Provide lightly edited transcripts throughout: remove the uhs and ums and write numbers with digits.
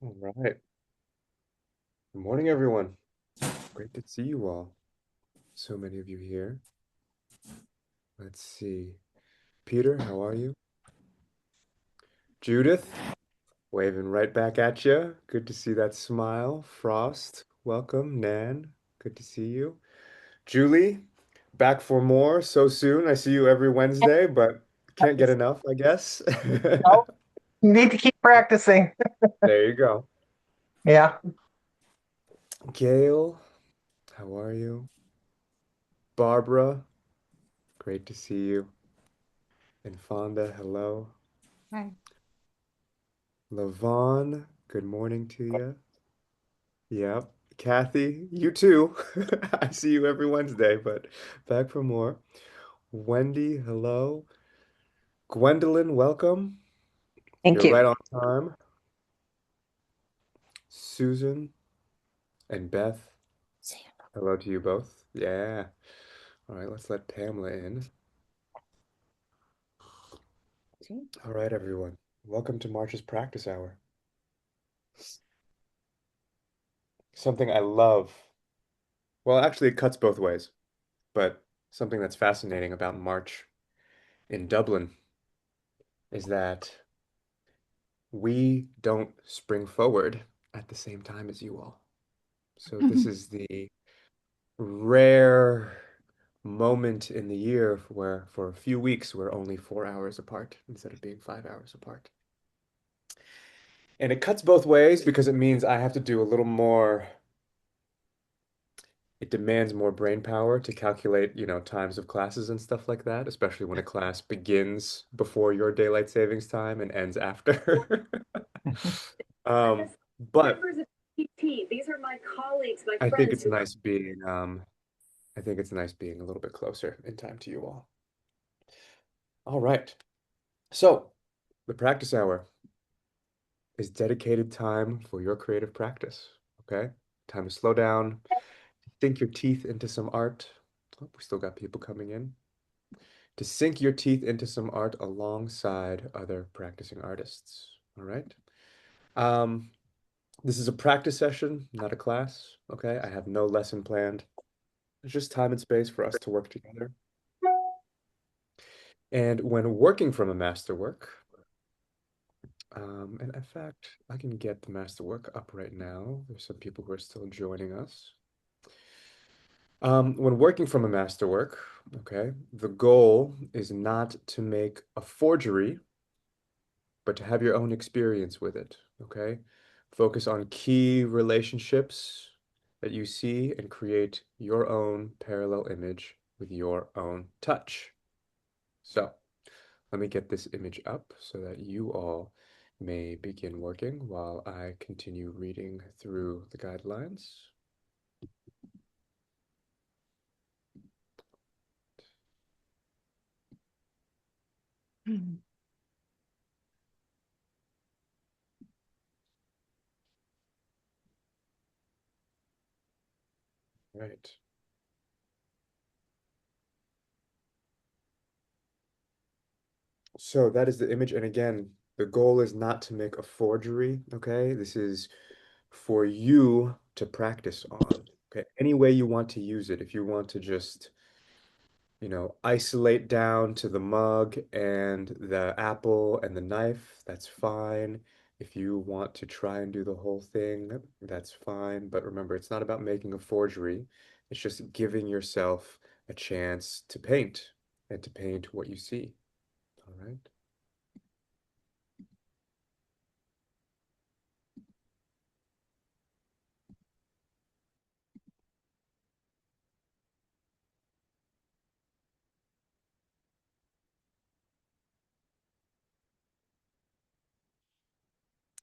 All right. Good morning, everyone. Great to see you all. So many of you here. Let's see. Peter, how are you? Judith, waving right back at you. Good to see that smile. Frost, welcome. Nan, good to see you. Julie, back for more so soon. I see you every Wednesday, but can't get enough, I guess. No, you need to keep practicing. There you go. Yeah. Gail, how are you? Barbara, great to see you. And Fonda, hello. Hi. Lavon, good morning to you. Yep. Kathy, you too. I see you every Wednesday, but back for more. Wendy, hello. Gwendolyn, welcome. Thank You're right you. on time. Susan and Beth, hello to you both. Yeah. All right, let's let Pamela in. All right, everyone. Welcome to March's practice hour. Something I love. Well, actually, it cuts both ways, but something that's fascinating about March in Dublin is that we don't spring forward at the same time as you all. So this is the rare moment in the year where for a few weeks we're only 4 hours apart instead of being 5 hours apart. And it cuts both ways because it means I have to do a little more, it demands more brain power to calculate, times of classes and stuff like that, especially when a class begins before your daylight savings time and ends after. Um, but members of PT. These are my colleagues, my I think friends it's who nice being I think it's nice being a little bit closer in time to you all. All right. So, the practice hour is dedicated time for your creative practice. Okay? Time to slow down, sink your teeth into some art. Oh, we still got people coming in. To sink your teeth into some art alongside other practicing artists. All right? Um, this is a practice session, not a class. Okay? I have no lesson planned. It's just time and space for us to work together. And when working from a masterwork, and in fact, I can get the masterwork up right now. There's some people who are still joining us. When working from a masterwork, okay, the goal is not to make a forgery, but to have your own experience with it, okay? Focus on key relationships that you see and create your own parallel image with your own touch. So, let me get this image up so that you all may begin working while I continue reading through the guidelines. Right. So that is the image. And again, the goal is not to make a forgery, okay? This is for you to practice on, okay? Any way you want to use it. If you want to just isolate down to the mug and the apple and the knife, that's fine. If you want to try and do the whole thing, that's fine. But remember, it's not about making a forgery. It's just giving yourself a chance to paint and to paint what you see. All right.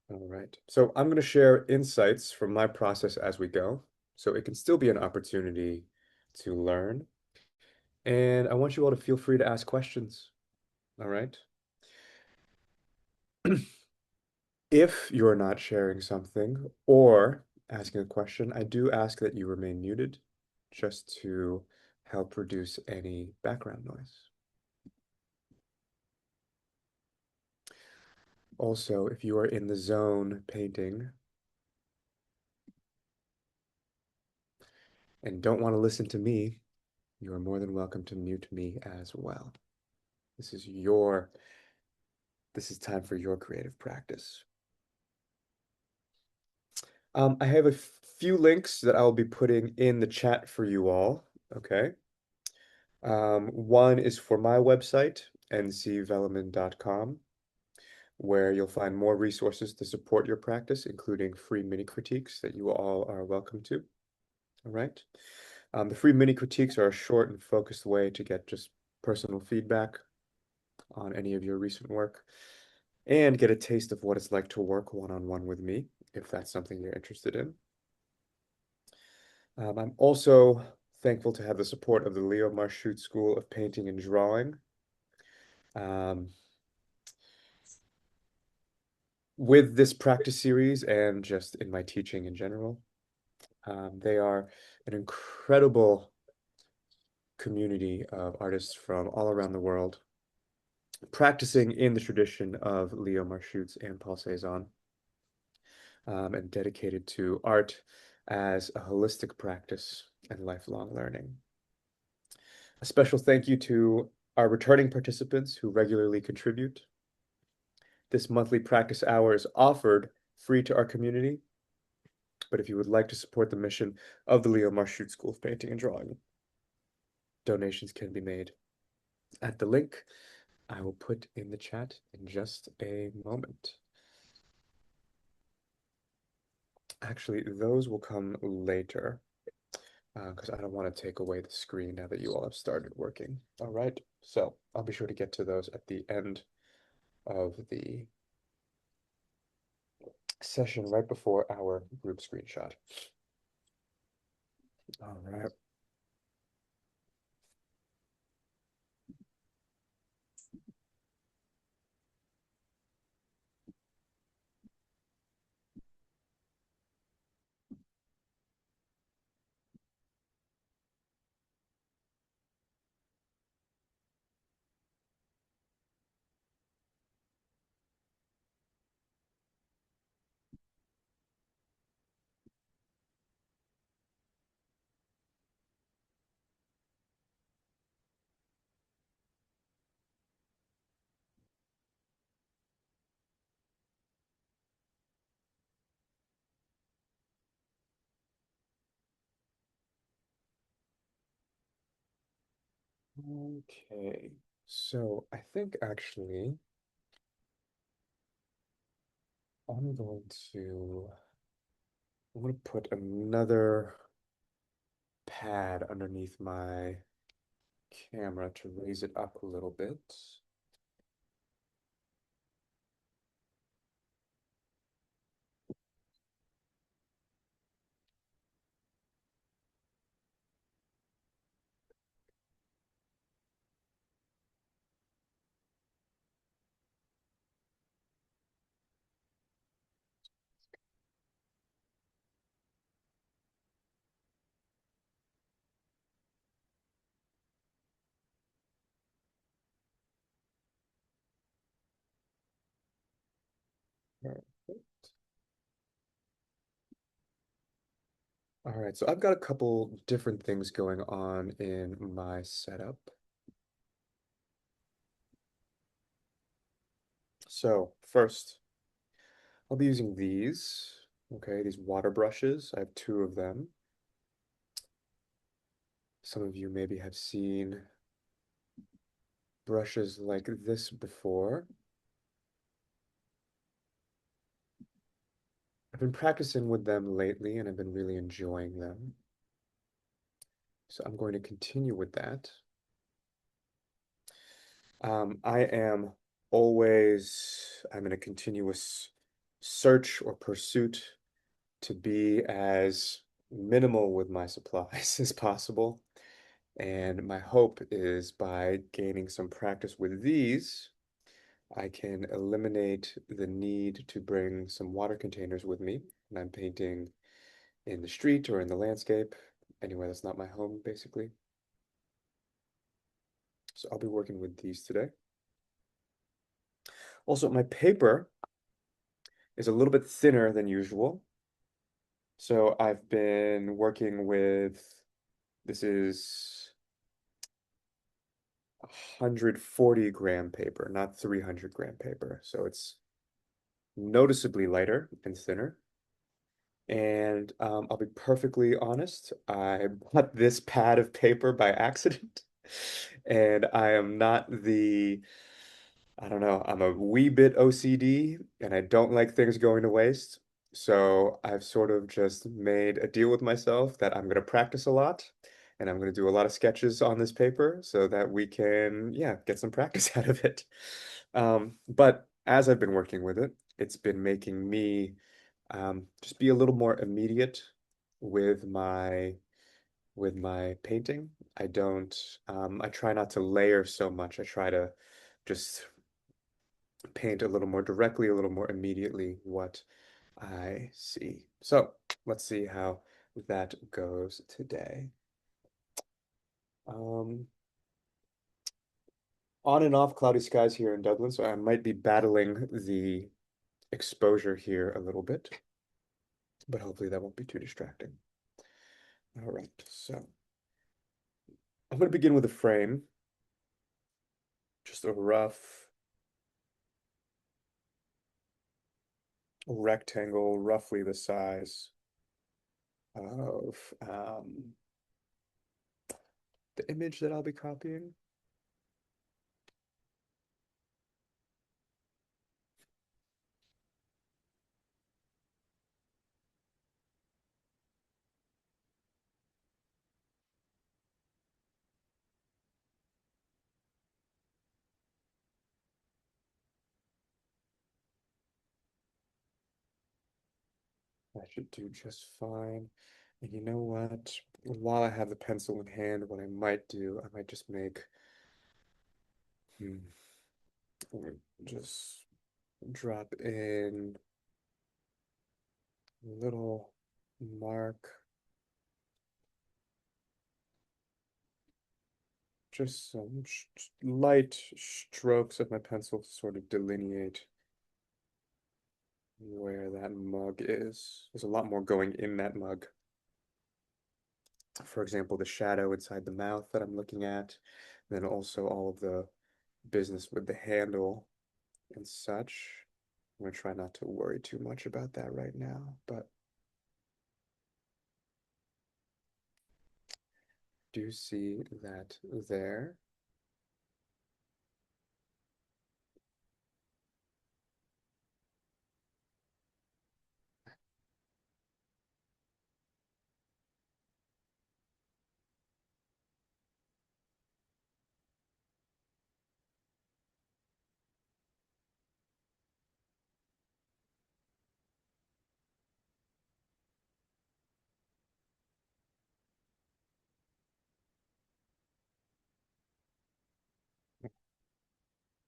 All right. So I'm going to share insights from my process as we go. So it can still be an opportunity to learn. And I want you all to feel free to ask questions. All right. If you're not sharing something or asking a question, I do ask that you remain muted just to help reduce any background noise. Also, if you are in the zone painting, and don't want to listen to me, you are more than welcome to mute me as well. This is your, this is time for your creative practice. I have a few links that I'll be putting in the chat for you all, okay? One is for my website, ncvelleman.com, where you'll find more resources to support your practice, including free mini critiques that you all are welcome to. All right. The free mini critiques are a short and focused way to get just personal feedback on any of your recent work and get a taste of what it's like to work one-on-one with me, if that's something you're interested in. I'm also thankful to have the support of the Leo Marchutz School of Painting and Drawing. With this practice series and just in my teaching in general, they are an incredible community of artists from all around the world, practicing in the tradition of Leo Marchutz and Paul Cézanne, and dedicated to art as a holistic practice and lifelong learning. A special thank you to our returning participants who regularly contribute. This monthly practice hour is offered free to our community, but if you would like to support the mission of the Leo Marchutz School of Painting and Drawing, donations can be made at the link I will put in the chat in just a moment. Actually, those will come later because I don't want to take away the screen now that you all have started working. All right, so I'll be sure to get to those at the end of the session right before our group screenshot. All right. Okay, so I think actually I'm going to I'm going to put another pad underneath my camera to raise it up a little bit. All right, so I've got a couple different things going on in my setup. So first, I'll be using these, okay, these water brushes. I have two of them. Some of you maybe have seen brushes like this before. I've been practicing with them lately and I've been really enjoying them. So I'm going to continue with that. I am I'm in a continuous search or pursuit to be as minimal with my supplies as possible. And my hope is by gaining some practice with these, I can eliminate the need to bring some water containers with me when I'm painting in the street or in the landscape, anywhere that's not my home, basically. So I'll be working with these today. Also, my paper is a little bit thinner than usual. So I've been working with This is 140 gram paper, not 300 gram paper. So it's noticeably lighter and thinner. And I'll be perfectly honest, I bought this pad of paper by accident. And I am not I don't know, I'm a wee bit OCD and I don't like things going to waste. So I've sort of just made a deal with myself that I'm going to practice a lot and I'm going to do a lot of sketches on this paper so that we can, yeah, get some practice out of it. But as I've been working with it, it's been making me just be a little more immediate with my painting. I don't I try not to layer so much. I try to just paint a little more directly, a little more immediately what I see. So let's see how that goes today. Um, on and off cloudy skies here in Dublin, so I might be battling the exposure here a little bit, but hopefully that won't be too distracting. All right, so I'm going to begin with a frame, just a rough rectangle, roughly the size of the image that I'll be copying. That should do just fine. And you know what? While I have the pencil in hand, what I might do, I might just make, hmm, just drop in a little mark, just some light strokes of my pencil to sort of delineate where that mug is. There's a lot more going in that mug. For example, the shadow inside the mouth that I'm looking at, then also all of the business with the handle and such. I'm gonna try not to worry too much about that right now, but do see that there.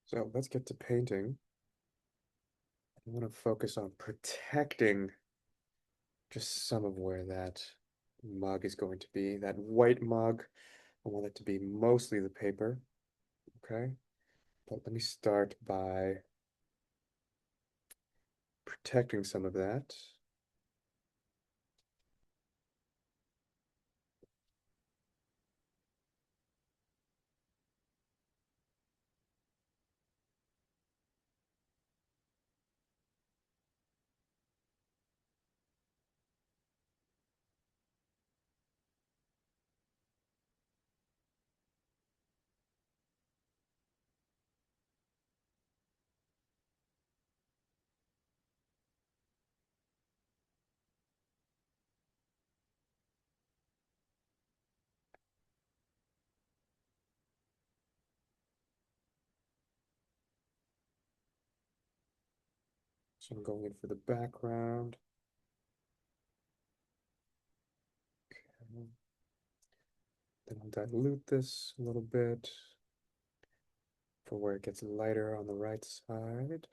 So let's get to painting. I want to focus on protecting just some of where that mug is going to be. That white mug, I want it to be mostly the paper, okay? But let me start by protecting some of that. So I'm going in for the background. Okay. Then I'll dilute this a little bit for where it gets lighter on the right side.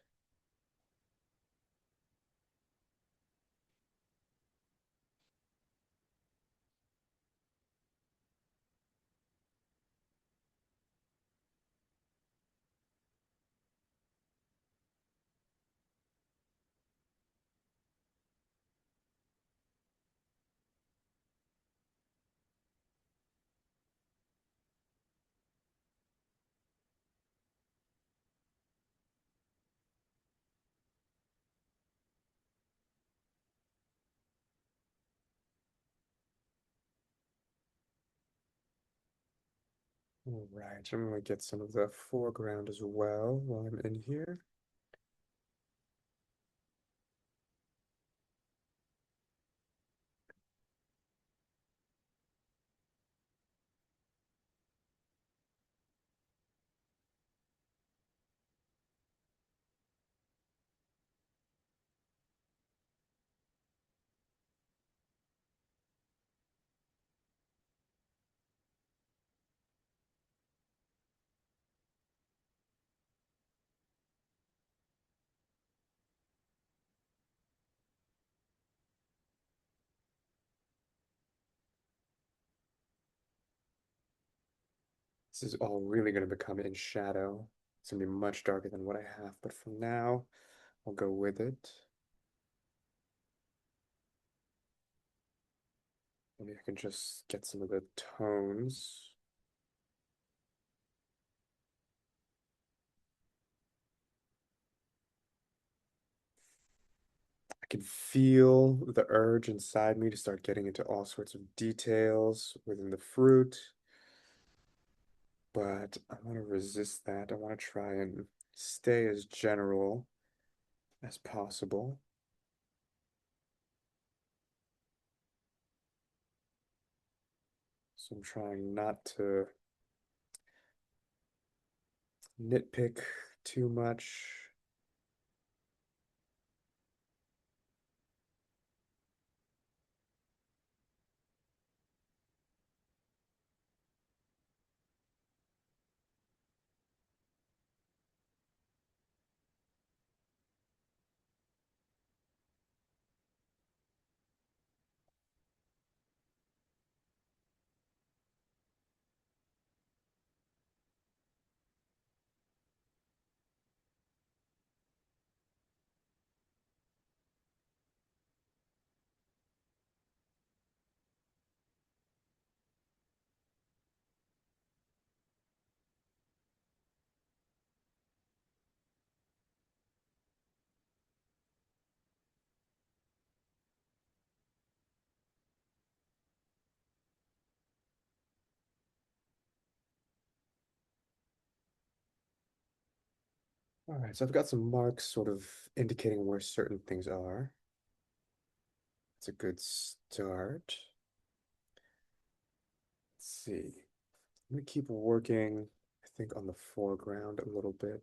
All right, I'm gonna get some of the foreground as well while I'm in here. This is all really gonna become in shadow. It's gonna be much darker than what I have, but for now, I'll go with it. Maybe I can just get some of the tones. I can feel the urge inside me to start getting into all sorts of details within the fruit, but I want to resist that. I want to try and stay as general as possible. So I'm trying not to nitpick too much. All right, so I've got some marks sort of indicating where certain things are. It's a good start. Let's see. I'm gonna keep working, I think, on the foreground a little bit.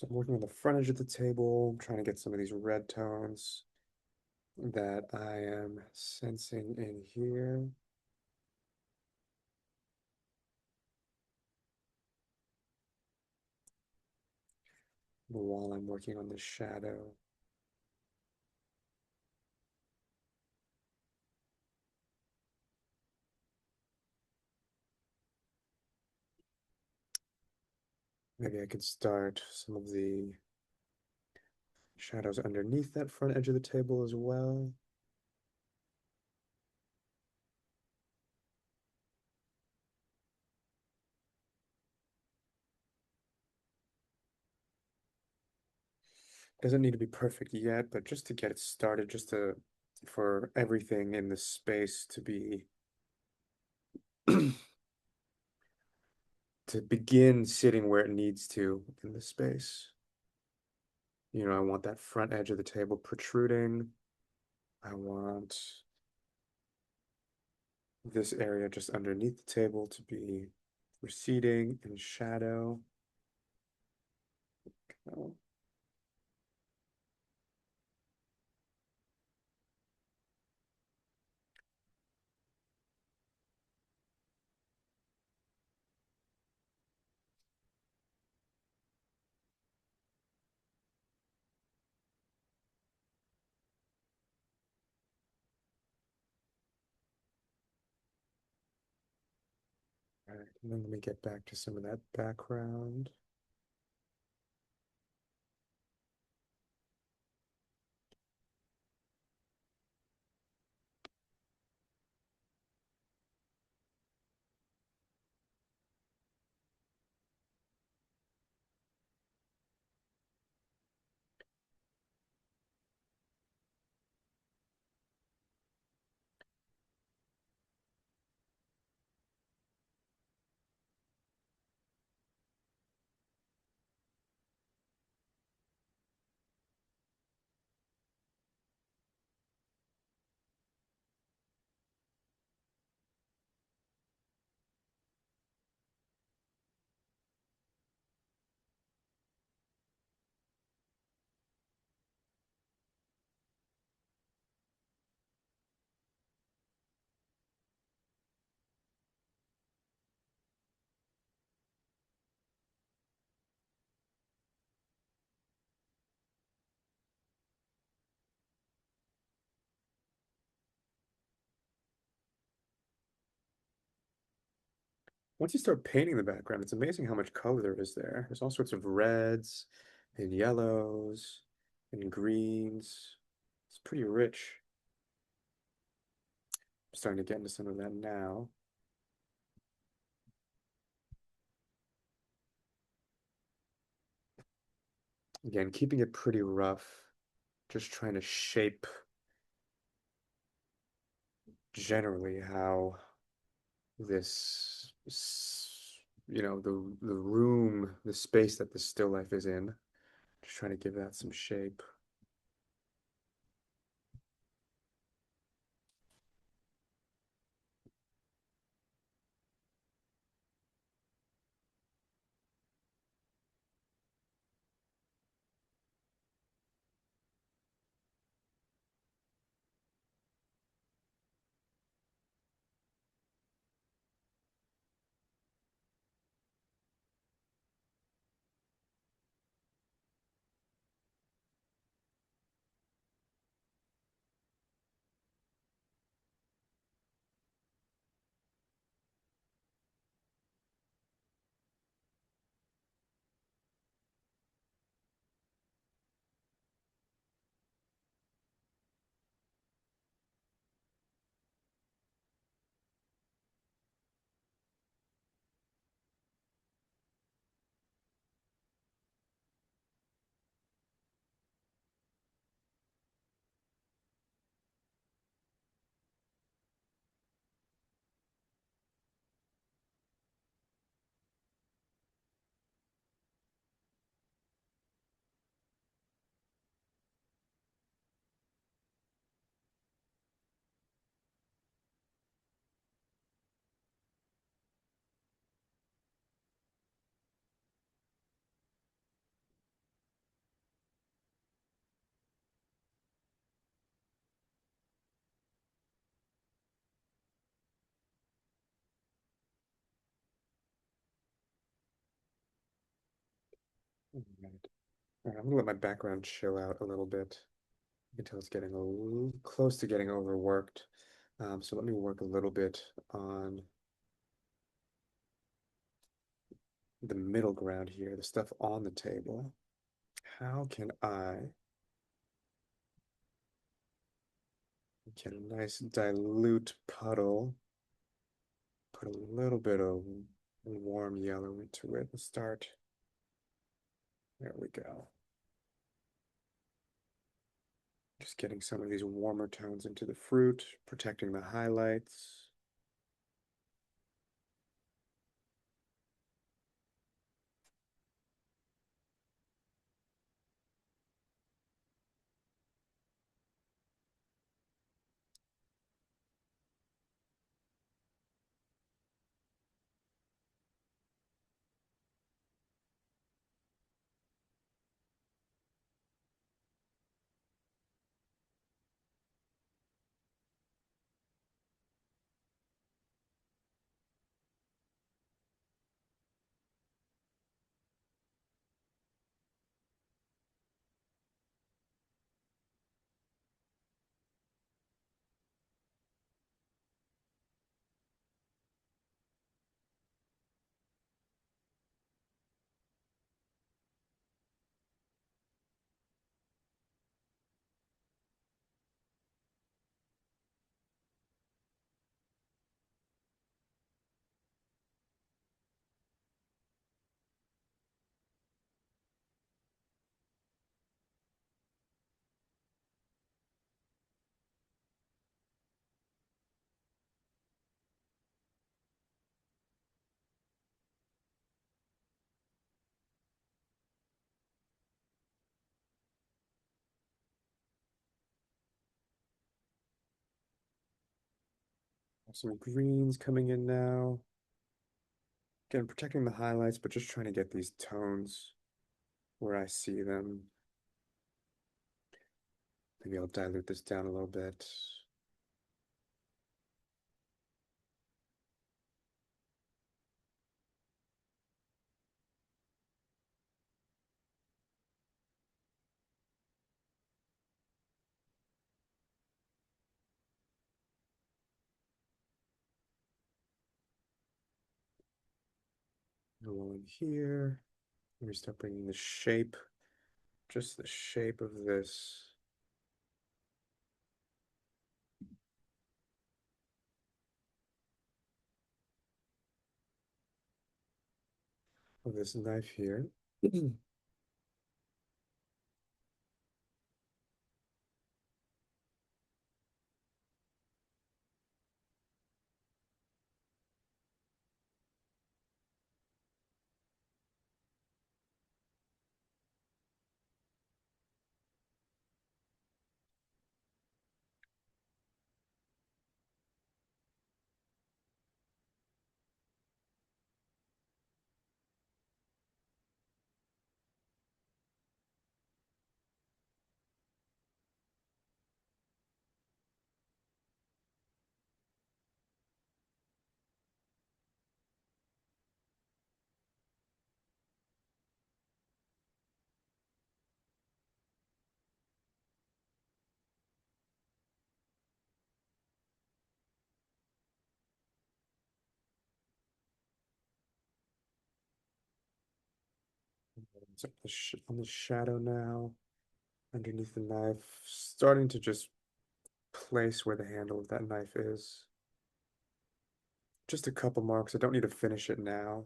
So I'm working on the front edge of the table, trying to get some of these red tones that I am sensing in here. While I'm working on the shadow. Maybe I could start some of the shadows underneath that front edge of the table as well. Doesn't need to be perfect yet, but just to get it started, just to for everything in the space to be to begin sitting where it needs to in the space. You know, I want that front edge of the table protruding. I want this area just underneath the table to be receding in shadow. Oh, all right, and then let me get back to some of that background. Once you start painting the background, it's amazing how much color there is there. There's all sorts of reds and yellows and greens. It's pretty rich. I'm starting to get into some of that now. Again, keeping it pretty rough, just trying to shape generally how this, the room, the space that the still life is in. Just trying to give that some shape. All right. All right, I'm gonna let my background chill out a little bit until it's getting a little close to getting overworked. So let me work a little bit on the middle ground here, the stuff on the table. How can I get a nice dilute puddle, put a little bit of warm yellow into it and start. There we go. Just getting some of these warmer tones into the fruit, protecting the highlights. Some greens coming in now. Again, protecting the highlights, but just trying to get these tones where I see them. Maybe I'll dilute this down a little bit. Go in here. Let me start bringing the shape, just the shape of this knife here. It's up on the shadow now, underneath the knife, starting to just place where the handle of that knife is. Just a couple marks. I don't need to finish it now,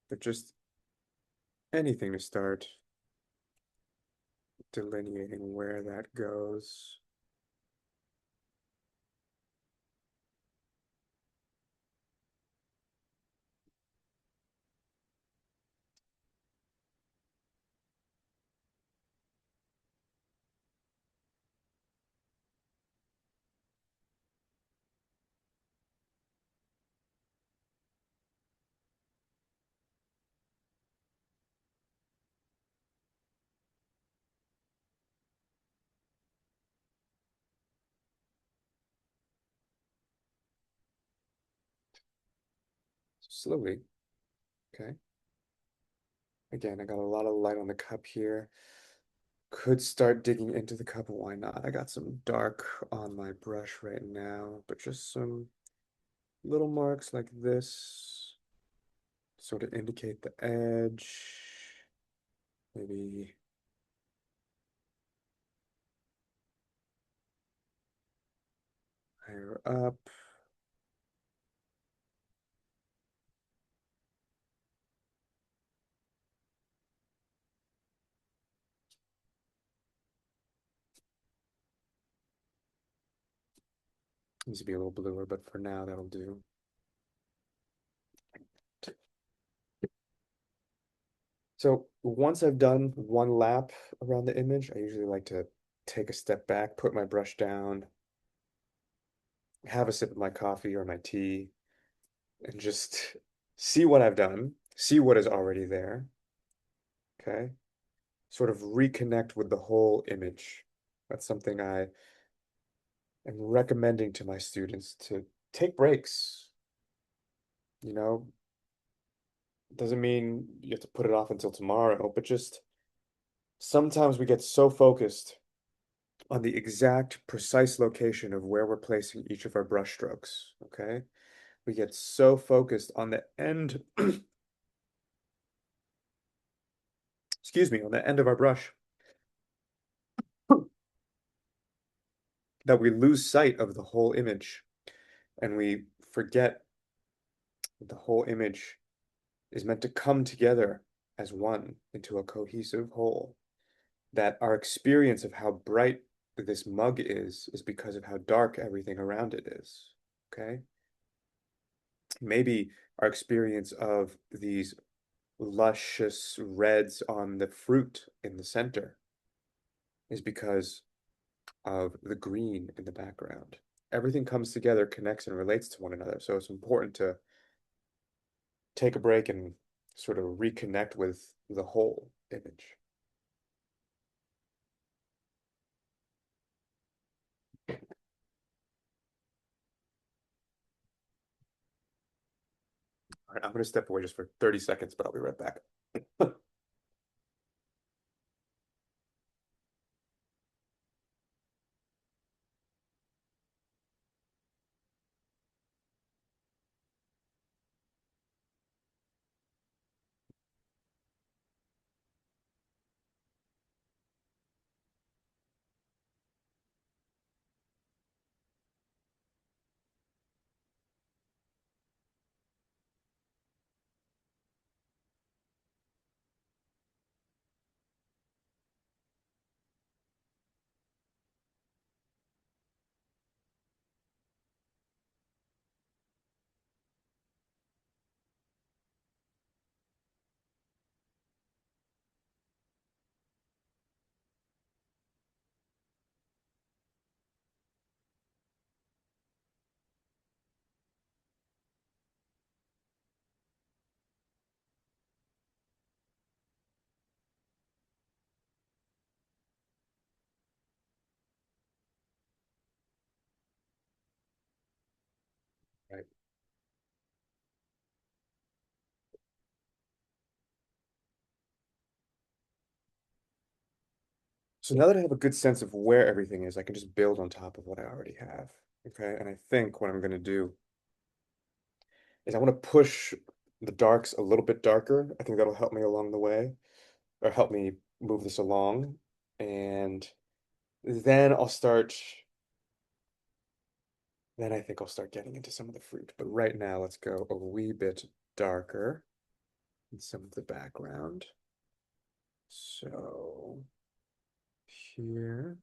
but just anything to start delineating where that goes. Slowly, okay. Again, I got a lot of light on the cup here. Could start digging into the cup, why not? I got some dark on my brush right now, but just some little marks like this sort of indicate the edge. Maybe higher up. Needs to be a little bluer, but for now that'll do. So once I've done one lap around the image, I usually like to take a step back, put my brush down, have a sip of my coffee or my tea, and just see what I've done, see what is already there, okay? Sort of reconnect with the whole image. That's something I am recommending to my students to take breaks. You know, doesn't mean you have to put it off until tomorrow, but just sometimes we get so focused on the exact precise location of where we're placing each of our brush strokes, okay? We get so focused on the end, excuse me, on the end of our brush that we lose sight of the whole image and we forget that the whole image is meant to come together as one into a cohesive whole. That our experience of how bright this mug is because of how dark everything around it is, okay? Maybe our experience of these luscious reds on the fruit in the center is because of the green in the background. Everything comes together, connects, and relates to one another. So it's important to take a break and sort of reconnect with the whole image. All right, I'm going to step away just for 30 seconds, but I'll be right back. Right. So now that I have a good sense of where everything is, I can just build on top of what I already have. Okay. And I think what I'm going to do is I want to push the darks a little bit darker. I think that'll help me along the way or help me move this along. And then then I think I'll start getting into some of the fruit. But right now, let's go a wee bit darker in some of the background. So here.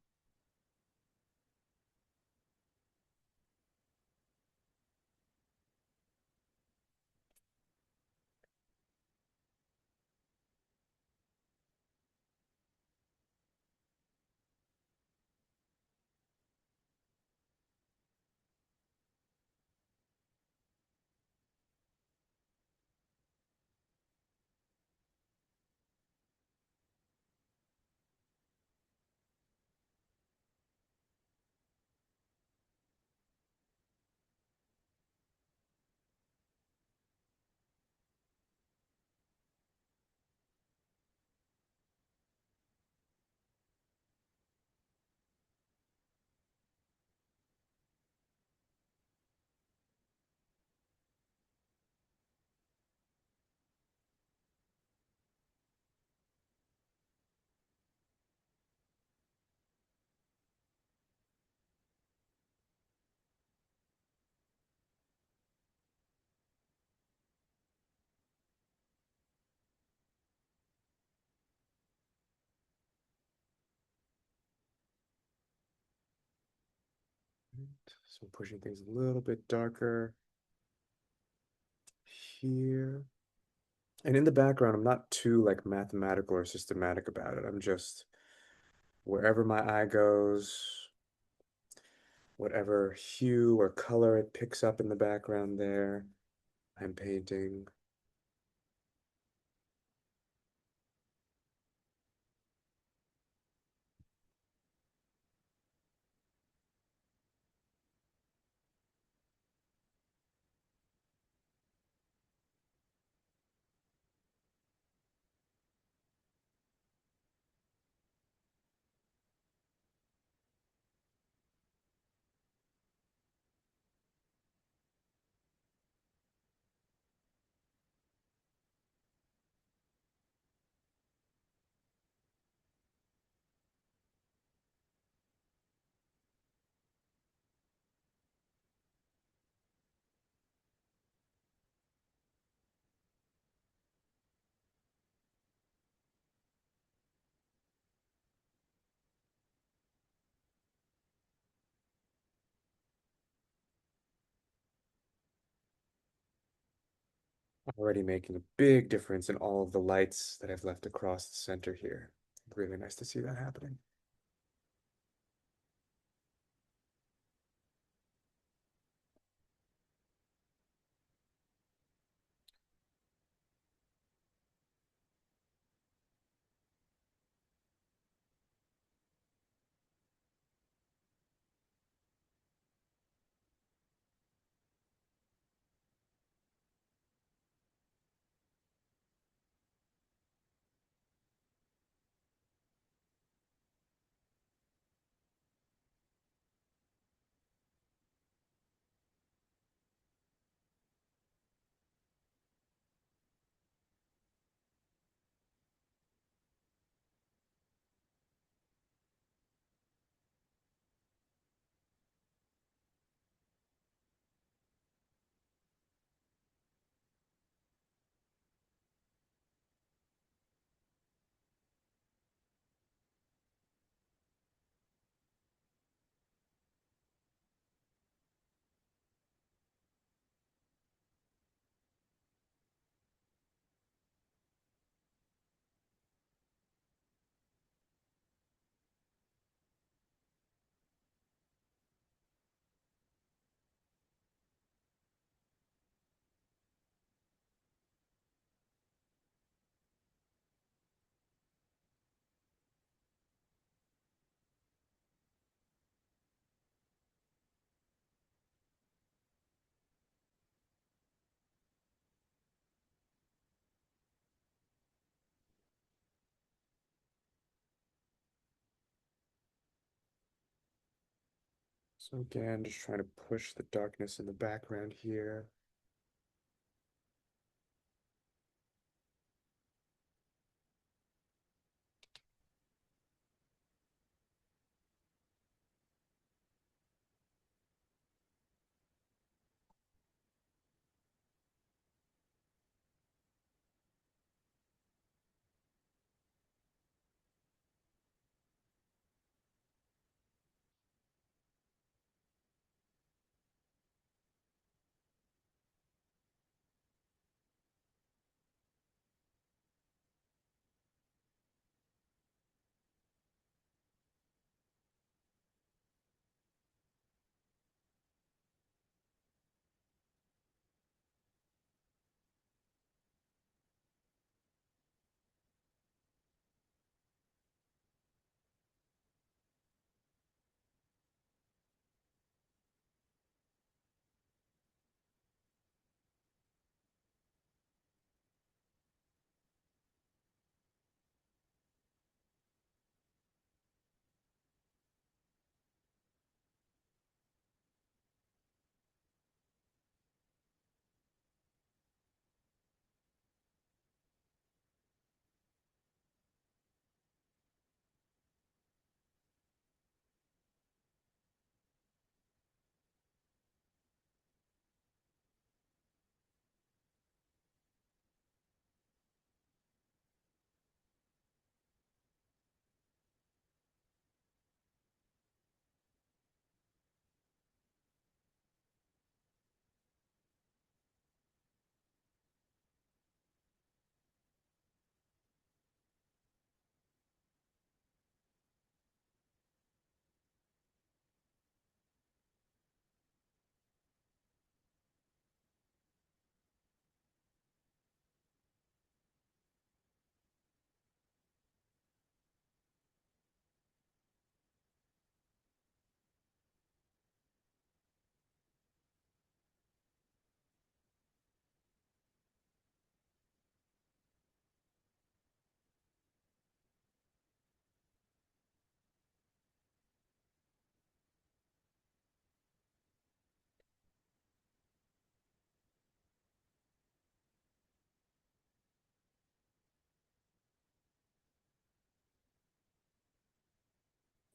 So I'm pushing things a little bit darker here. And in the background, I'm not too like mathematical or systematic about it. I'm just wherever my eye goes, whatever hue or color it picks up in the background there, I'm painting. Already making a big difference in all of the lights that I've left across the center here. Really nice to see that happening. So again, just trying to push the darkness in the background here.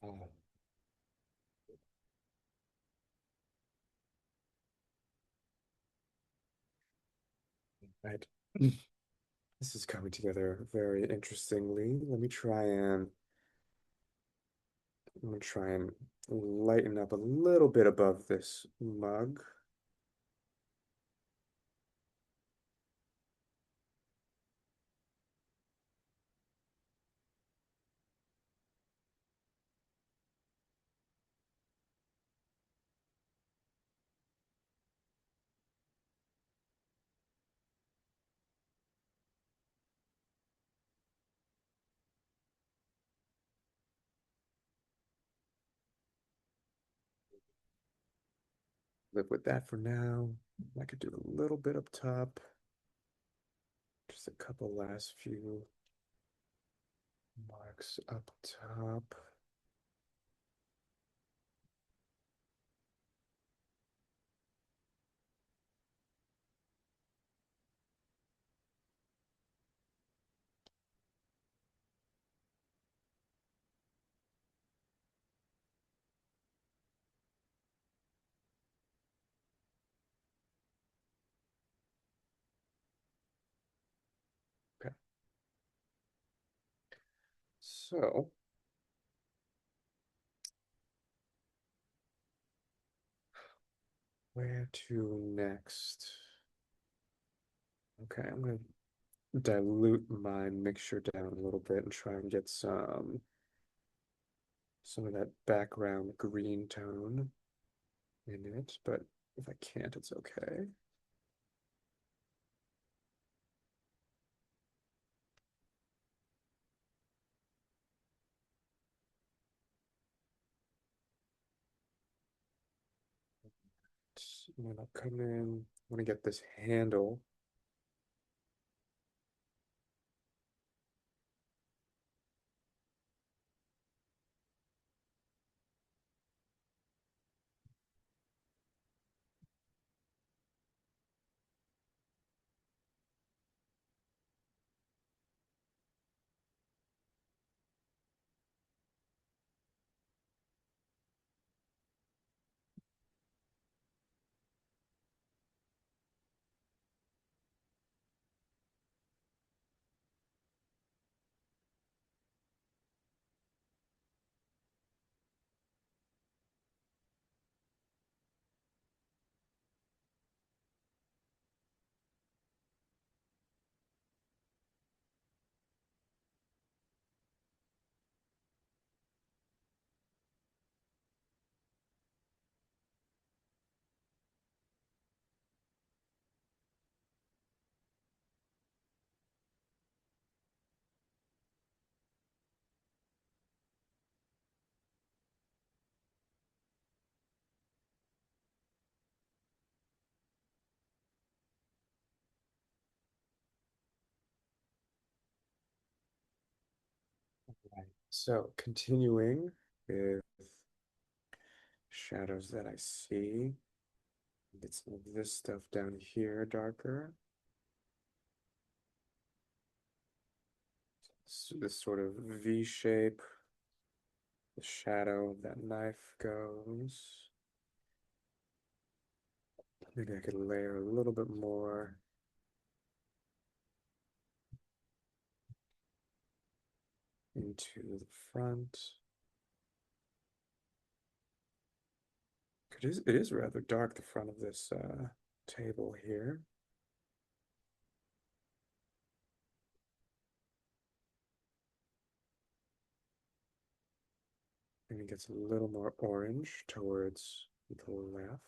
Oh, right. This is coming together very interestingly. Let me try and lighten up a little bit above this mug. Live with that for now. I could do a little bit up top. Just a couple last few marks up top. Okay. So, where to next? Okay, I'm gonna dilute my mixture down a little bit and try and get some of that background green tone in it, but if I can't, it's okay. And then I'll come in, I want to get this handle. So continuing with shadows that I see. Get some of this stuff down here darker. So this sort of V shape, the shadow of that knife goes. Maybe I could layer a little bit more into the front. It is rather dark, the front of this table here. And it gets a little more orange towards the left.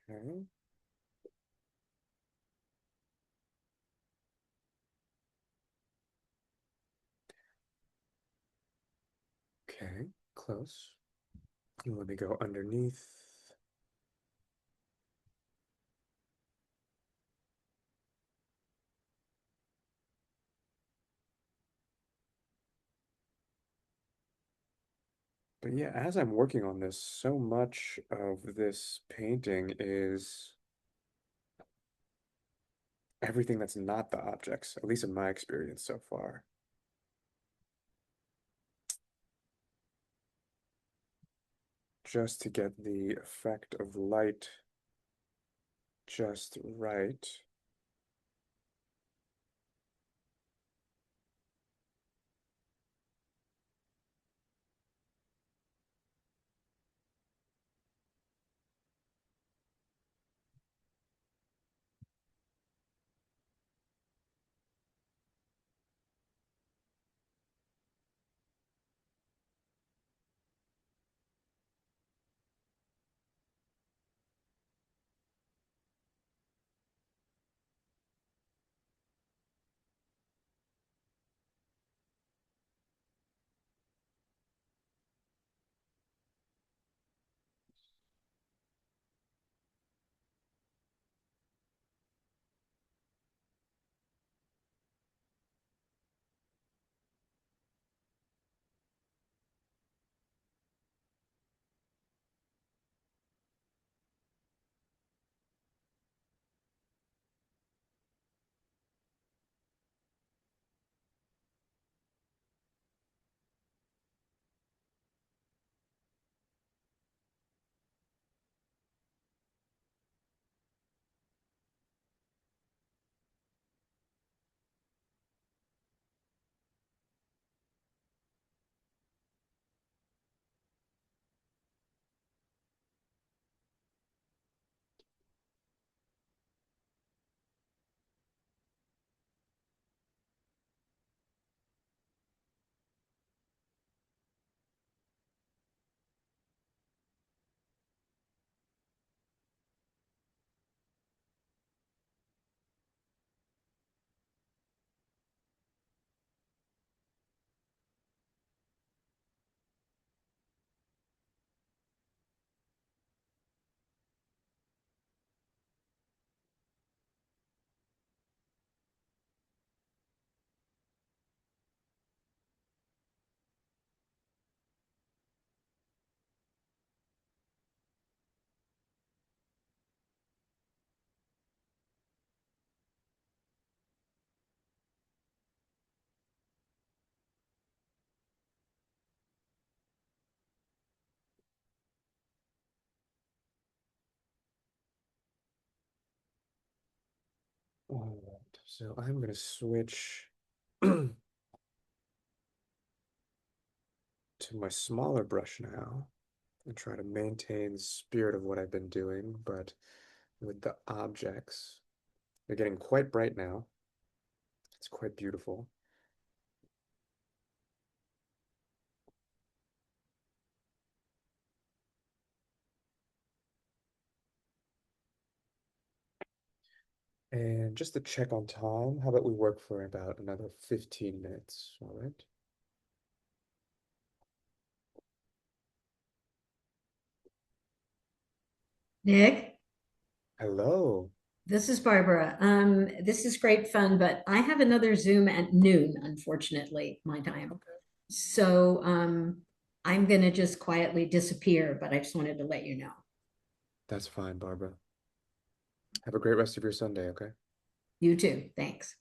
Okay. Okay, close. And let me go underneath. But yeah, as I'm working on this, so much of this painting is everything that's not the objects, at least in my experience so far. Just to get the effect of light just right. All right, so I'm going to switch to my smaller brush now and try to maintain the spirit of what I've been doing, but with the objects. They're getting quite bright now. It's quite beautiful. And just to check on time, how about we work for about another 15 minutes, all right? Nick, Hello. This is Barbara. This is great fun, but I have another Zoom at noon, unfortunately, my time. Okay. So I'm going to just quietly disappear, but I just wanted to let you know. That's fine, Barbara. Have a great rest of your Sunday, okay? You too. Thanks.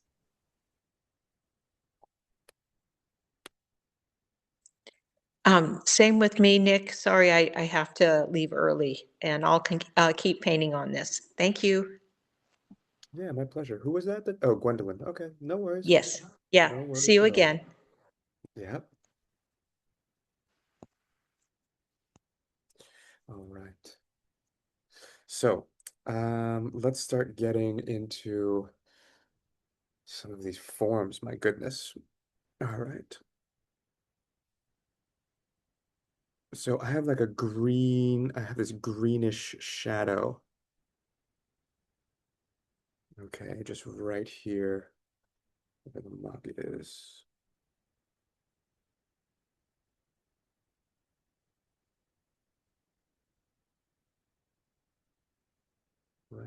Same with me, Nick. Sorry, I have to leave early and I'll keep painting on this. Thank you. Yeah, my pleasure. Who was that? Oh, Gwendolyn. Okay, no worries. Yes. Yeah. No See worries you at all. again. Yep. All right. So, let's start getting into some of these forms. My goodness. All right. So I have like I have this greenish shadow. Okay, just right here where the mug is. Right.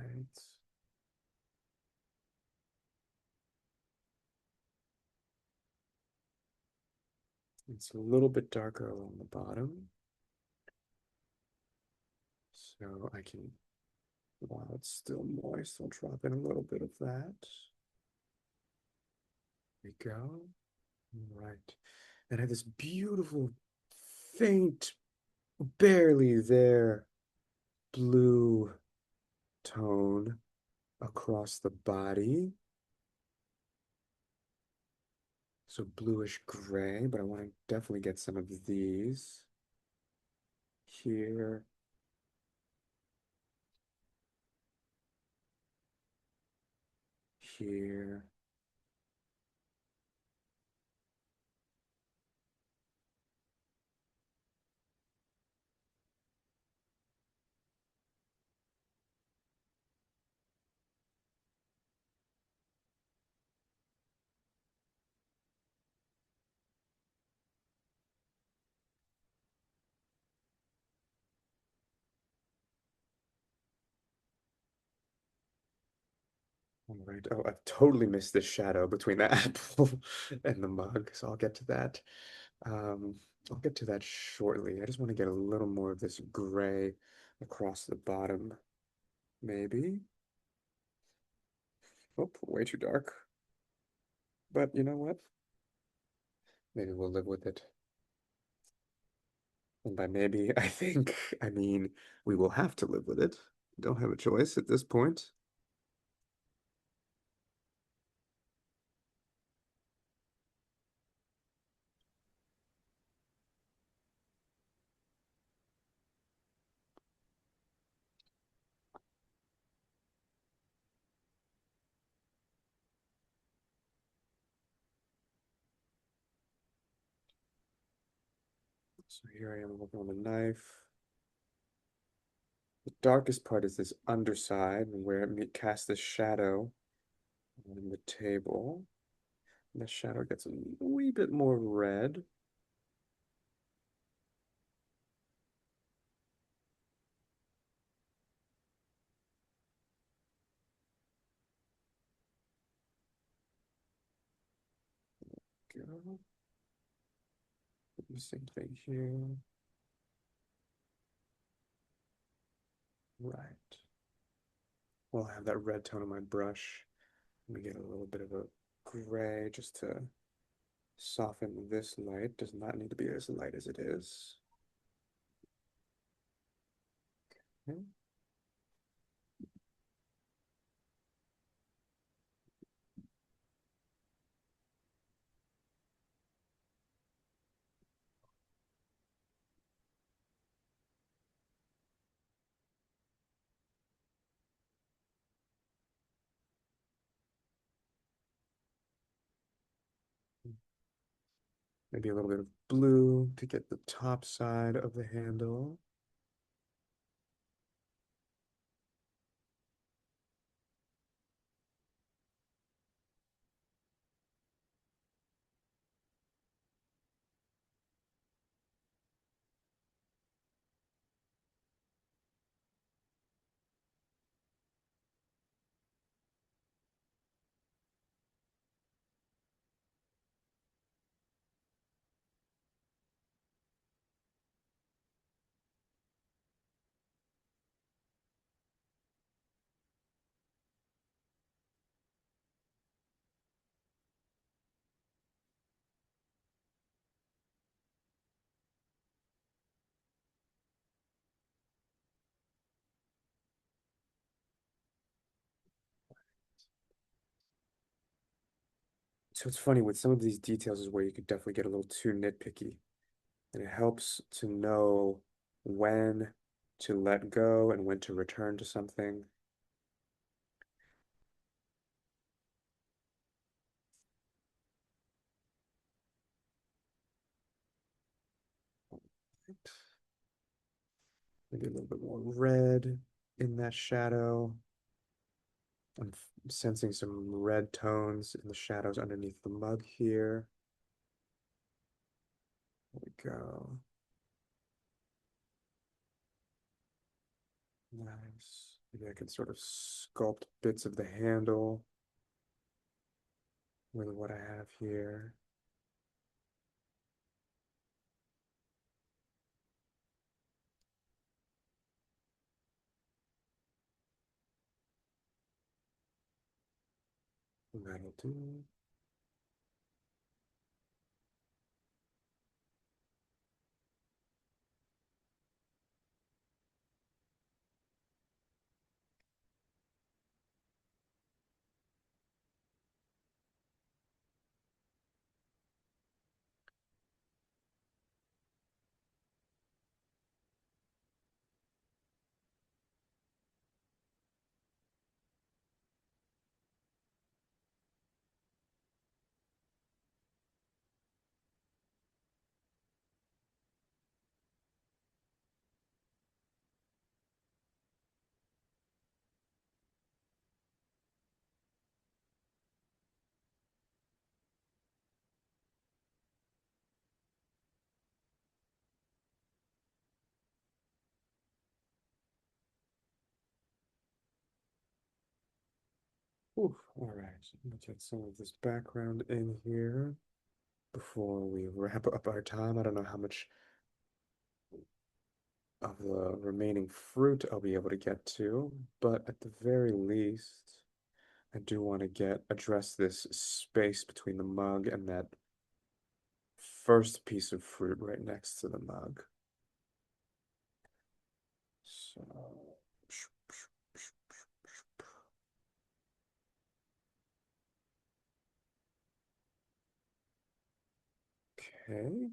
It's a little bit darker along the bottom. So I can, while it's still moist, I'll drop in a little bit of that. There we go. All right. And I have this beautiful, faint, barely there blue tone across the body. So bluish gray, but I want to definitely get some of these here, here. All right. Oh, I've totally missed this shadow between the apple and the mug, so I'll get to that. Um, I'll get to that shortly. I just want to get a little more of this gray across the bottom, maybe. Oh, way too dark. But you know what? Maybe we'll live with it. And by maybe, I mean we will have to live with it. Don't have a choice at this point. So here I am working on the knife. The darkest part is this underside where it casts the shadow on the table. And the shadow gets a wee bit more red. Go. The same thing here. Right. Well, I have that red tone on my brush. Let me get a little bit of a gray just to soften this light. Does not need to be as light as it is. Okay. Maybe a little bit of blue to get the top side of the handle. So it's funny with some of these details is where you could definitely get a little too nitpicky. And it helps to know when to let go and when to return to something. Maybe a little bit more red in that shadow. I'm sensing some red tones in the shadows underneath the mug here. There we go. Nice. Maybe I can sort of sculpt bits of the handle with what I have here. And that'll do. Ooh, all right. Let me get some of this background in here before we wrap up our time. I don't know how much of the remaining fruit I'll be able to get to, but at the very least, I do want to address this space between the mug and that first piece of fruit right next to the mug. So, okay.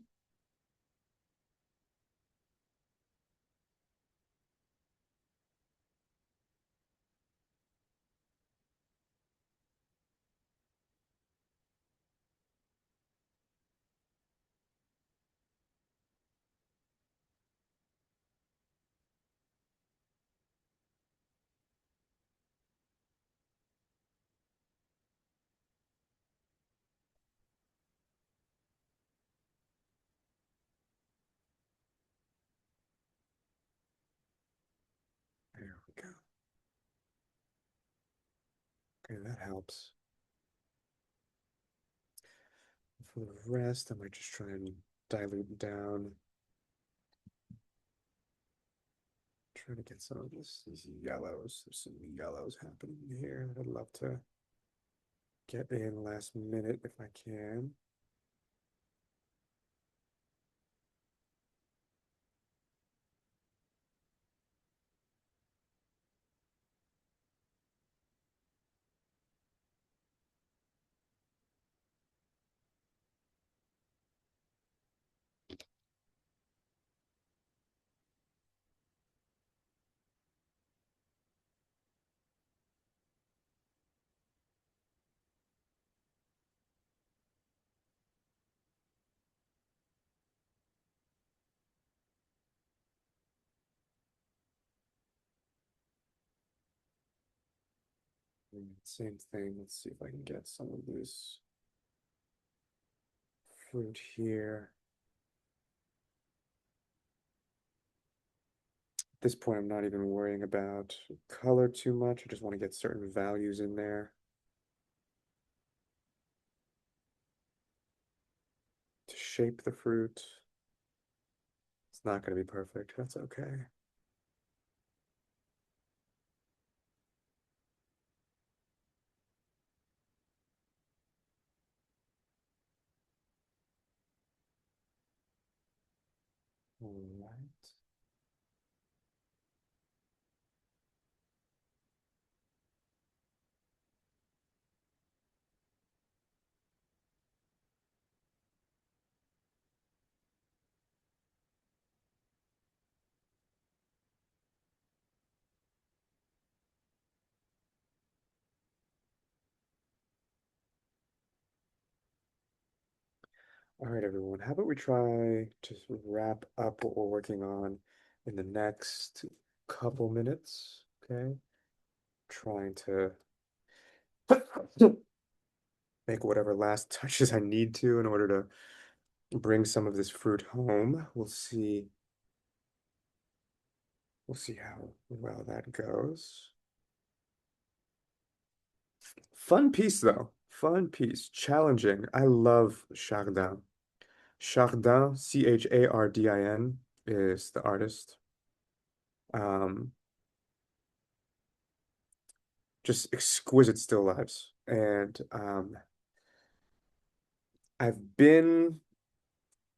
There we go. Okay, that helps. For the rest, I might just try and dilute down. Try to get some of these yellows. There's some yellows happening here that I'd love to get in last minute if I can. Same thing. Let's see if I can get some of this fruit here. At this point, I'm not even worrying about color too much. I just want to get certain values in there to shape the fruit. It's not going to be perfect. That's okay. All right. All right, everyone. How about we try to wrap up what we're working on in the next couple minutes? Okay. Trying to make whatever last touches I need to in order to bring some of this fruit home. We'll see how well that goes. Fun piece though. Fun piece. Challenging. I love Chardin. Chardin, Chardin, is the artist. Um, just exquisite still lives. And I've been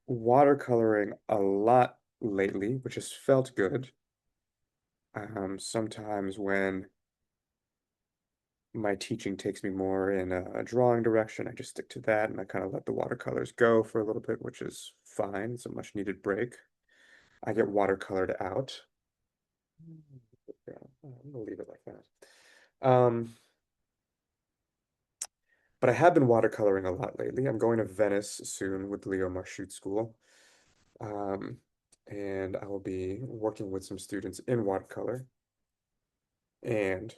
watercoloring a lot lately, which has felt good. Sometimes when my teaching takes me more in a drawing direction, I just stick to that and I kind of let the watercolors go for a little bit, which is fine. It's a much needed break. I get watercolored out. Yeah, I'm gonna leave it like that. But I have been watercoloring a lot lately. I'm going to Venice soon with Leo Marchutz School. Um, and I will be working with some students in watercolor. And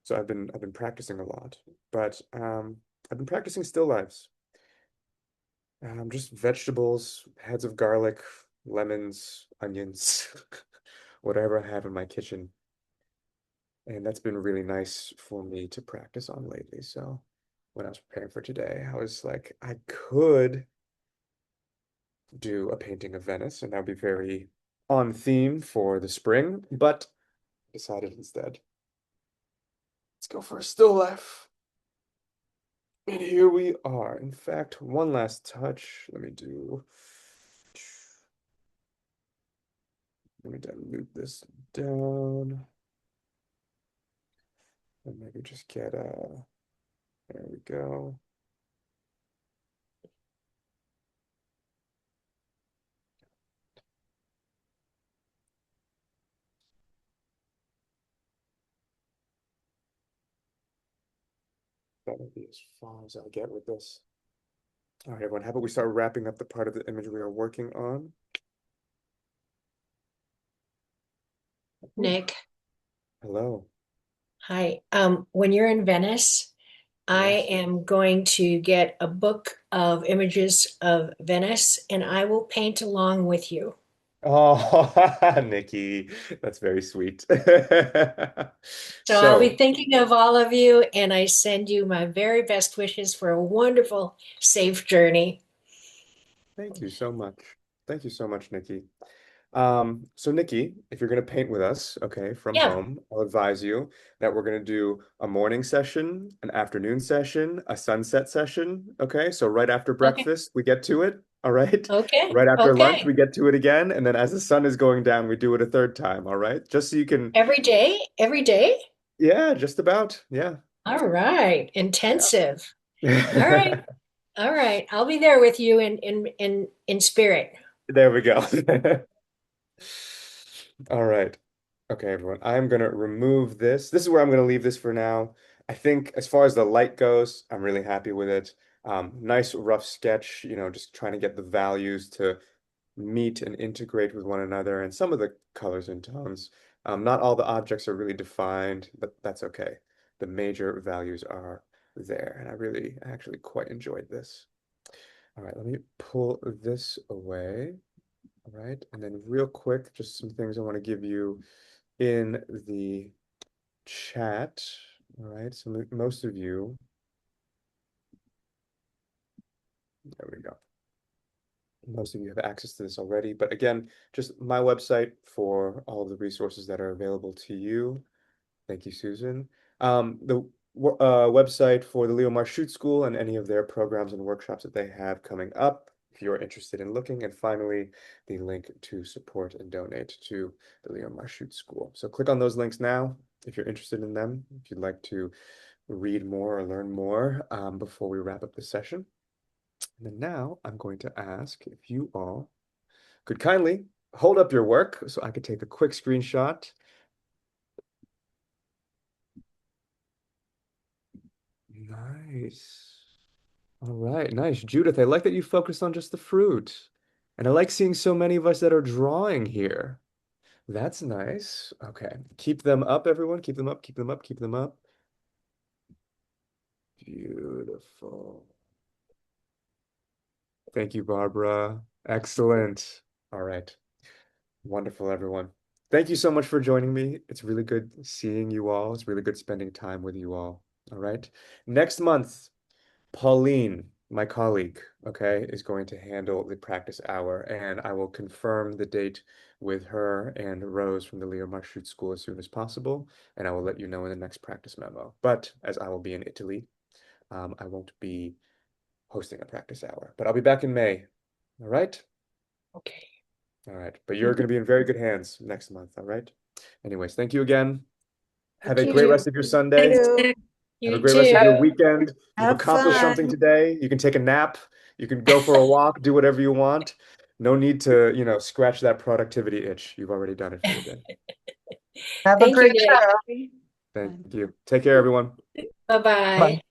so I've been practicing a lot, but I've been practicing still lifes. Just vegetables, heads of garlic, lemons, onions, whatever I have in my kitchen. And that's been really nice for me to practice on lately. So when I was preparing for today, I was like, I could do a painting of Venice, and that would be very on theme for the spring, but decided instead, let's go for a still life. And here we are. In fact, one last touch. Let me dilute this down. And maybe just get there we go. That'll be as far as I'll get with this. All right, everyone, how about we start wrapping up the part of the image we are working on? Ooh, Nick, hello. hi. When you're in Venice, I Yes. am going to get a book of images of Venice and I will paint along with you. Oh, Nikki, that's very sweet. So I'll be So, thinking of all of you and I send you my very best wishes for a wonderful, safe journey. thank you so much. Thank you so much, Nikki. So Nikki, if you're going to paint with us, okay, from Yeah, home, I'll advise you that we're going to do a morning session, an afternoon session, a sunset session, okay? So right after okay, breakfast, we get to it, all right? okay, Right after lunch, okay. we get to it again, and then as the sun is going down, we do it a third time, all right? Just so you can, Every day, every day. yeah, just about, yeah. All right, Yeah. intensive. All right, all right. I'll be there with you in spirit. There we go. All right. Okay, everyone. I'm gonna remove this. This is where I'm gonna leave this for now. I think as far as the light goes, I'm really happy with it. Nice rough sketch, just trying to get the values to meet and integrate with one another and some of the colors and tones. Not all the objects are really defined, but that's okay. The major values are there, and I actually quite enjoyed this. All right, let me pull this away. All right, and then real quick, just some things I want to give you in the chat. All right, so most of you, there we go. Most of you have access to this already, but again, just my website for all of the resources that are available to you. Thank you, Susan. The website for the Leo Marchutz School and any of their programs and workshops that they have coming up, if you're interested in looking. And finally, the link to support and donate to the Leo Marchutz School. So click on those links now if you're interested in them, if you'd like to read more or learn more before we wrap up the session. And then now I'm going to ask if you all could kindly hold up your work so I could take a quick screenshot. Nice. All right, nice. Judith, I like that you focused on just the fruit. And I like seeing so many of us that are drawing here. That's nice. Okay. Keep them up, everyone. Keep them up, keep them up, keep them up. Beautiful. Thank you, Barbara. Excellent. All right. Wonderful, everyone. Thank you so much for joining me. It's really good seeing you all. It's really good spending time with you all. All right. Next month, Pauline, my colleague, okay, is going to handle the practice hour, and I will confirm the date with her and Rose from the Leo Marchutz School as soon as possible, and I will let you know in the next practice memo. But as I will be in Italy, I won't be hosting a practice hour, but I'll be back in May. All right? Okay. All right. But you're going to be in very good hands next month. All right? Anyways, thank you again. Have a You great too. rest of your Sunday. Thank Thanks, you. Nick. Have a You great rest of your too. weekend. You've Have accomplished fun. something today. You can take a nap. You can go for a walk, do whatever you want. No need to, scratch that productivity itch. You've already done it for the day. Have a Thank you, great Nick. day. Thank you. Take care, everyone. Bye-bye. Bye.